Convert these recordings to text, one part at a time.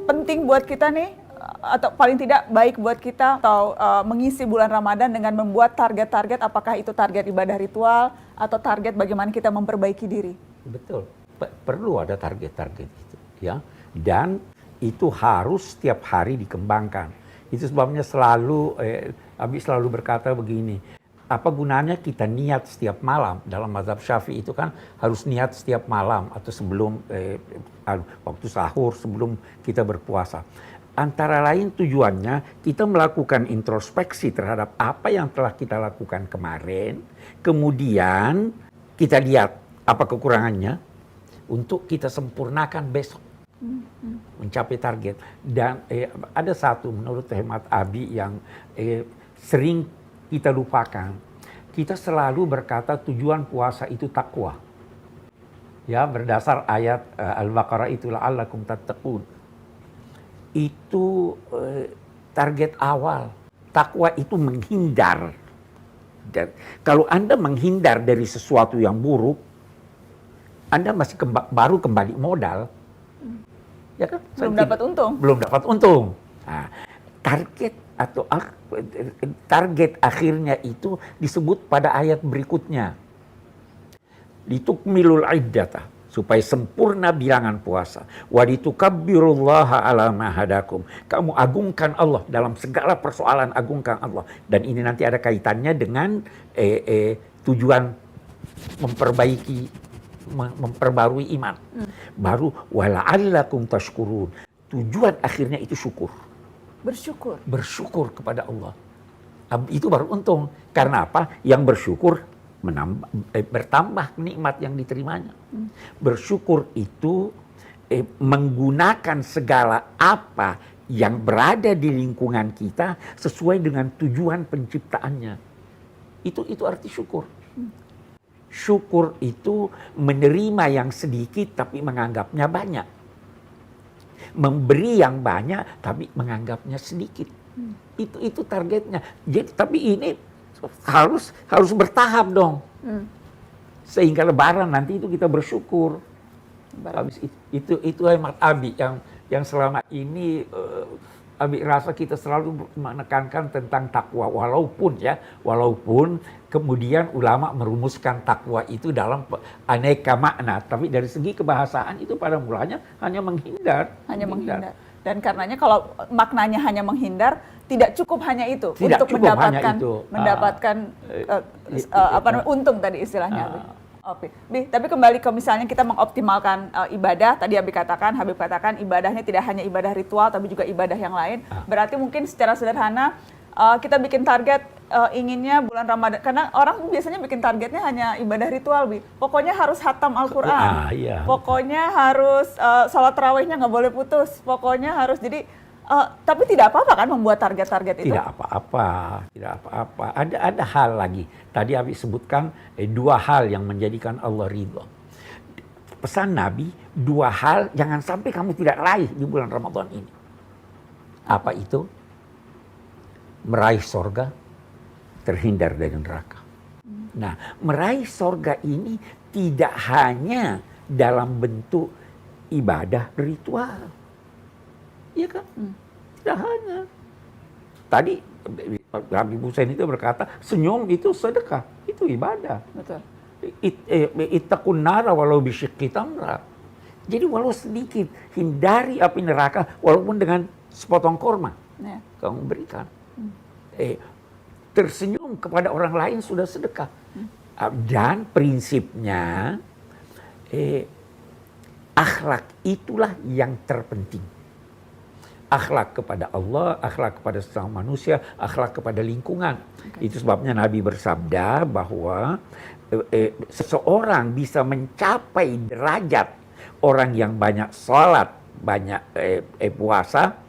penting buat kita nih, atau paling tidak baik buat kita atau mengisi bulan Ramadan dengan membuat target-target, apakah itu target ibadah ritual atau target bagaimana kita memperbaiki diri? Betul, perlu ada target-target itu, ya. Dan itu harus setiap hari dikembangkan. Itu sebabnya Abi selalu berkata begini, apa gunanya kita niat setiap malam? Dalam mazhab Syafi'i itu kan harus niat setiap malam atau sebelum waktu sahur, sebelum kita berpuasa. Antara lain tujuannya kita melakukan introspeksi terhadap apa yang telah kita lakukan kemarin, kemudian kita lihat apa kekurangannya untuk kita sempurnakan besok mencapai target. Dan ada satu menurut hemat Abi yang sering kita lupakan. Kita selalu berkata tujuan puasa itu takwa. Ya, berdasar ayat Al-Baqarah itu la'allakum tattaqun. Itu target awal. Takwa itu menghindar. Dan kalau Anda menghindar dari sesuatu yang buruk, Anda masih baru kembali modal. Ya kan? Belum dapat untung. Belum dapat untung. Nah, target akhirnya itu disebut pada ayat berikutnya. Litukmilul iddata, supaya sempurna bilangan puasa. Wa litukabbirullaha ala ma hadakum. Kamu agungkan Allah dalam segala persoalan, agungkan Allah. Dan ini nanti ada kaitannya dengan tujuan memperbarui iman. Baru wala'allakum tashkurun. Tujuan akhirnya itu syukur. Bersyukur kepada Allah. Itu baru untung. Karena apa? Yang bersyukur bertambah nikmat yang diterimanya. Bersyukur itu menggunakan segala apa yang berada di lingkungan kita sesuai dengan tujuan penciptaannya. Itu arti syukur. Syukur itu menerima yang sedikit tapi menganggapnya banyak. Memberi yang banyak tapi menganggapnya sedikit. Itu targetnya. Jadi tapi ini harus bertahap dong. Sehingga lebaran nanti itu kita bersyukur. Habis itu hemat Abi yang selama ini Abi rasa kita selalu menekankan tentang takwa, walaupun kemudian ulama merumuskan takwa itu dalam aneka makna, tapi dari segi kebahasaan itu pada mulanya hanya menghindar. Dan karenanya kalau maknanya hanya menghindar, tidak cukup hanya itu tidak untuk cukup mendapatkan untung tadi istilahnya. Oke, tapi kembali ke misalnya kita mengoptimalkan ibadah, tadi Habib katakan ibadahnya tidak hanya ibadah ritual tapi juga ibadah yang lain. Berarti mungkin secara sederhana kita bikin target inginnya bulan Ramadan, karena orang biasanya bikin targetnya hanya ibadah ritual, pokoknya harus hatam Al-Quran, pokoknya harus sholat tarawihnya nggak boleh putus, pokoknya harus tapi tidak apa-apa kan membuat target-target itu? Tidak apa-apa. Ada hal lagi. Tadi Abi sebutkan dua hal yang menjadikan Allah ridho. Pesan Nabi, dua hal jangan sampai kamu tidak raih di bulan Ramadan ini. Apa itu? Meraih sorga, terhindar dari neraka. Nah, meraih sorga ini tidak hanya dalam bentuk ibadah ritual. Iya kan? Tidak hanya. Tadi Habib Hussein itu berkata, senyum itu sedekah, itu ibadah. Betul. Ittaqun nara walau bisyikki tamra. Jadi walau sedikit, hindari api neraka walaupun dengan sepotong korma. Kamu berikan. Tersenyum kepada orang lain sudah sedekah. Dan prinsipnya, akhlak itulah yang terpenting. Akhlak kepada Allah, akhlak kepada sesama manusia, akhlak kepada lingkungan. Itu sebabnya Nabi bersabda bahwa seseorang bisa mencapai derajat orang yang banyak sholat, banyak puasa,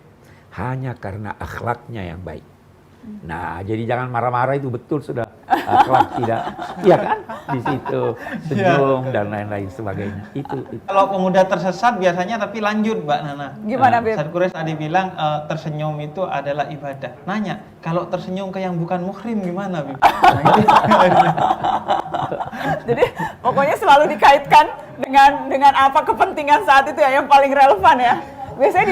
hanya karena akhlaknya yang baik. Nah, jadi jangan marah-marah, itu betul sudah akhlak tidak, iya kan? Di situ senyum dan lain-lain sebagainya. Itu. Kalau pemuda tersesat biasanya tapi lanjut, Mbak Nana. Gimana, Beb? Ustaz Quraisy tadi bilang tersenyum itu adalah ibadah. Nanya, kalau tersenyum ke yang bukan muhrim gimana, Beb? Jadi pokoknya selalu dikaitkan dengan apa kepentingan saat itu ya yang paling relevan ya. Biasanya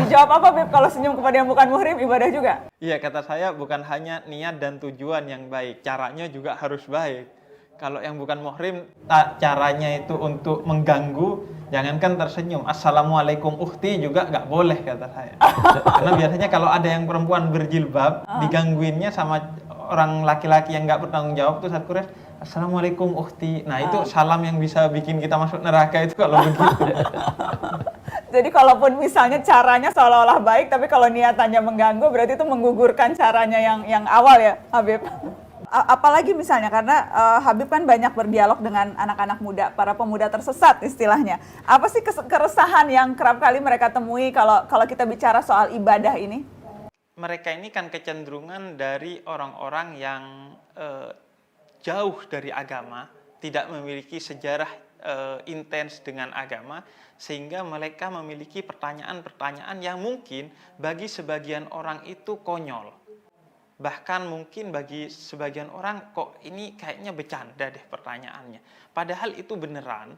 dijawab apa Bib? Kalau senyum kepada yang bukan muhrim ibadah juga? Iya, kata saya bukan hanya niat dan tujuan yang baik, caranya juga harus baik. Kalau yang bukan muhrim, caranya itu untuk mengganggu, jangankan tersenyum. Assalamualaikum ukhti juga nggak boleh, kata saya. Karena biasanya kalau ada yang perempuan berjilbab, digangguinnya sama orang laki-laki yang nggak bertanggung jawab tuh saat Quraisy, Assalamualaikum ukhti. Nah itu salam yang bisa bikin kita masuk neraka itu kalau begitu. Jadi kalaupun misalnya caranya seolah-olah baik, tapi kalau niatannya mengganggu, berarti itu menggugurkan caranya yang awal ya, Habib. Apalagi misalnya karena Habib kan banyak berdialog dengan anak-anak muda, para pemuda tersesat istilahnya. Apa sih keresahan yang kerap kali mereka temui kalau kita bicara soal ibadah ini? Mereka ini kan kecenderungan dari orang-orang yang jauh dari agama, tidak memiliki sejarah intens dengan agama, sehingga mereka memiliki pertanyaan-pertanyaan yang mungkin bagi sebagian orang itu konyol. Bahkan mungkin bagi sebagian orang, kok ini kayaknya bercanda deh pertanyaannya. Padahal itu beneran,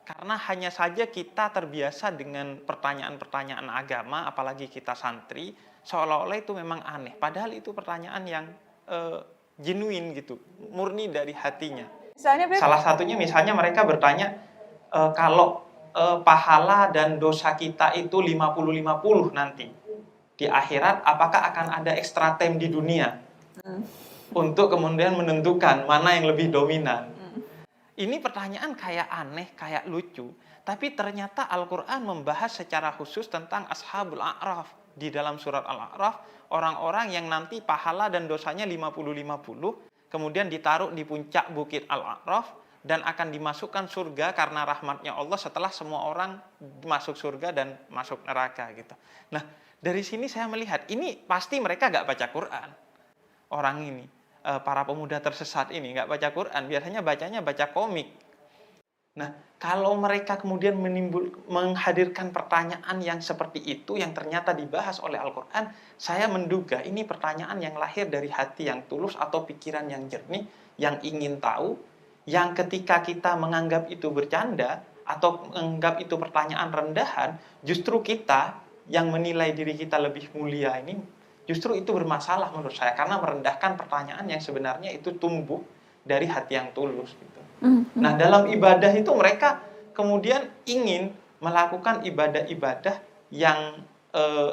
karena hanya saja kita terbiasa dengan pertanyaan-pertanyaan agama, apalagi kita santri, seolah-olah itu memang aneh. Padahal itu pertanyaan yang genuine gitu, murni dari hatinya. Salah satunya misalnya mereka bertanya, kalau pahala dan dosa kita itu 50-50 nanti di akhirat, apakah akan ada extra time di dunia untuk kemudian menentukan mana yang lebih dominan? Ini pertanyaan kayak aneh, kayak lucu, tapi ternyata Al-Quran membahas secara khusus tentang Ashabul A'raf. Di dalam surat Al-A'raf, orang-orang yang nanti pahala dan dosanya 50-50, kemudian ditaruh di puncak bukit Al-A'raf, dan akan dimasukkan surga karena rahmatnya Allah setelah semua orang masuk surga dan masuk neraka gitu. Nah, dari sini saya melihat, ini pasti mereka nggak baca Quran. Orang ini, para pemuda tersesat ini nggak baca Quran, biasanya bacanya baca komik. Nah, kalau mereka kemudian menghadirkan pertanyaan yang seperti itu, yang ternyata dibahas oleh Al-Quran, saya menduga ini pertanyaan yang lahir dari hati yang tulus atau pikiran yang jernih, yang ingin tahu, yang ketika kita menganggap itu bercanda, atau menganggap itu pertanyaan rendahan, justru kita yang menilai diri kita lebih mulia ini, justru itu bermasalah menurut saya, karena merendahkan pertanyaan yang sebenarnya itu tumbuh dari hati yang tulus gitu. Nah, dalam ibadah itu mereka kemudian ingin melakukan ibadah-ibadah yang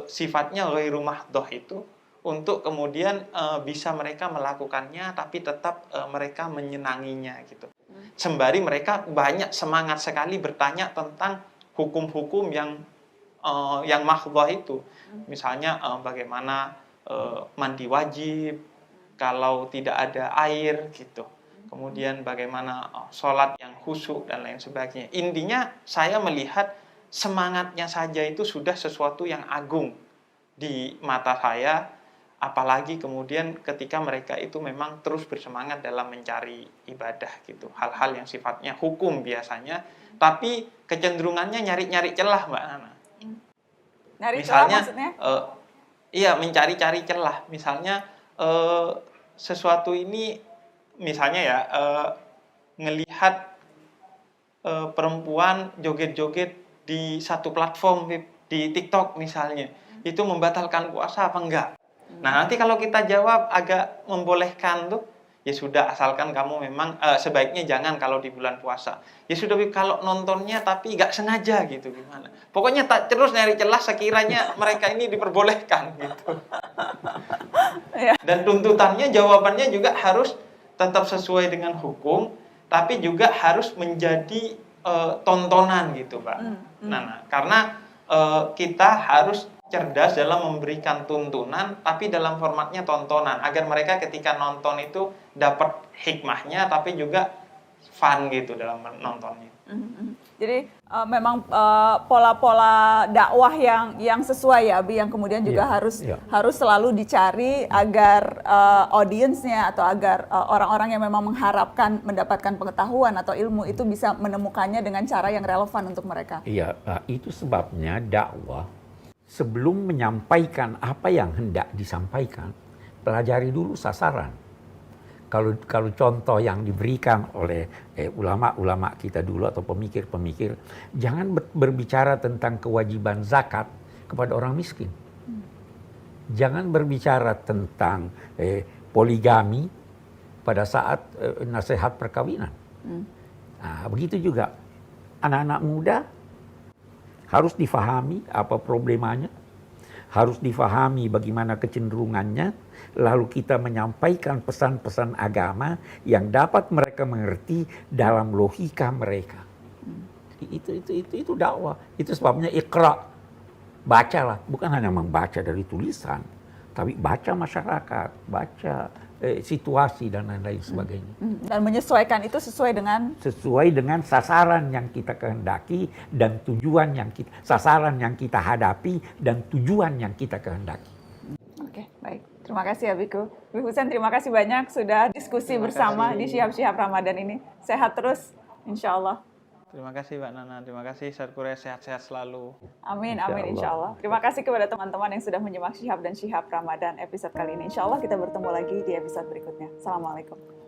sifatnya ghairu mahdhah itu, untuk kemudian bisa mereka melakukannya tapi tetap mereka menyenanginya gitu. Sembari mereka banyak semangat sekali bertanya tentang hukum-hukum yang mahdhah itu. Misalnya bagaimana mandi wajib kalau tidak ada air gitu. Kemudian bagaimana sholat yang khusyuk dan lain sebagainya. Intinya saya melihat semangatnya saja itu sudah sesuatu yang agung di mata saya. Apalagi kemudian ketika mereka itu memang terus bersemangat dalam mencari ibadah gitu. Hal-hal yang sifatnya hukum biasanya, tapi kecenderungannya nyari-nyari celah, Mbak Nana. Nyari misalnya, celah maksudnya? Iya, mencari-cari celah. Misalnya sesuatu ini, misalnya ya, ngelihat perempuan joget-joget di satu platform di TikTok misalnya, itu membatalkan puasa apa enggak? Nah, nanti kalau kita jawab agak membolehkan tuh, ya sudah, asalkan kamu memang sebaiknya jangan kalau di bulan puasa. Ya sudah, kalau nontonnya tapi nggak sengaja gitu gimana? Pokoknya tak terus nyari celah sekiranya mereka ini diperbolehkan gitu. Dan tuntutannya, jawabannya juga harus tetap sesuai dengan hukum, tapi juga harus menjadi tontonan gitu, Pak. Nah, karena kita harus cerdas dalam memberikan tuntunan, tapi dalam formatnya tontonan, agar mereka ketika nonton itu dapat hikmahnya, tapi juga fun gitu dalam nontonnya. Jadi memang pola-pola dakwah yang sesuai ya, Abi, yang kemudian juga harus selalu dicari agar audiensnya atau agar orang-orang yang memang mengharapkan mendapatkan pengetahuan atau ilmu itu bisa menemukannya dengan cara yang relevan untuk mereka. Iya, itu sebabnya dakwah sebelum menyampaikan apa yang hendak disampaikan, pelajari dulu sasaran. Kalau contoh yang diberikan oleh ulama-ulama kita dulu atau pemikir-pemikir, jangan berbicara tentang kewajiban zakat kepada orang miskin. Jangan berbicara tentang poligami pada saat nasihat perkawinan. Nah, begitu juga anak-anak muda harus difahami apa problemanya, harus difahami bagaimana kecenderungannya, lalu kita menyampaikan pesan-pesan agama yang dapat mereka mengerti dalam logika mereka. Itu dakwah. Itu sebabnya Iqra. Bacalah, bukan hanya membaca dari tulisan, tapi baca masyarakat, baca situasi dan lain-lain sebagainya. Dan menyesuaikan itu sesuai dengan sasaran yang kita kehendaki dan tujuan yang sasaran yang kita hadapi dan tujuan yang kita kehendaki. Oke, baik. Terima kasih ya Biku. Biku Husein, terima kasih banyak sudah diskusi bersama di Syihab Ramadan ini. Sehat terus, insya Allah. Terima kasih Mbak Nana, terima kasih Ustaz Quraish, sehat-sehat selalu. Amin, amin insya Allah. Terima kasih kepada teman-teman yang sudah menyimak Syihab dan Syihab Ramadan episode kali ini. Insya Allah kita bertemu lagi di episode berikutnya. Assalamualaikum.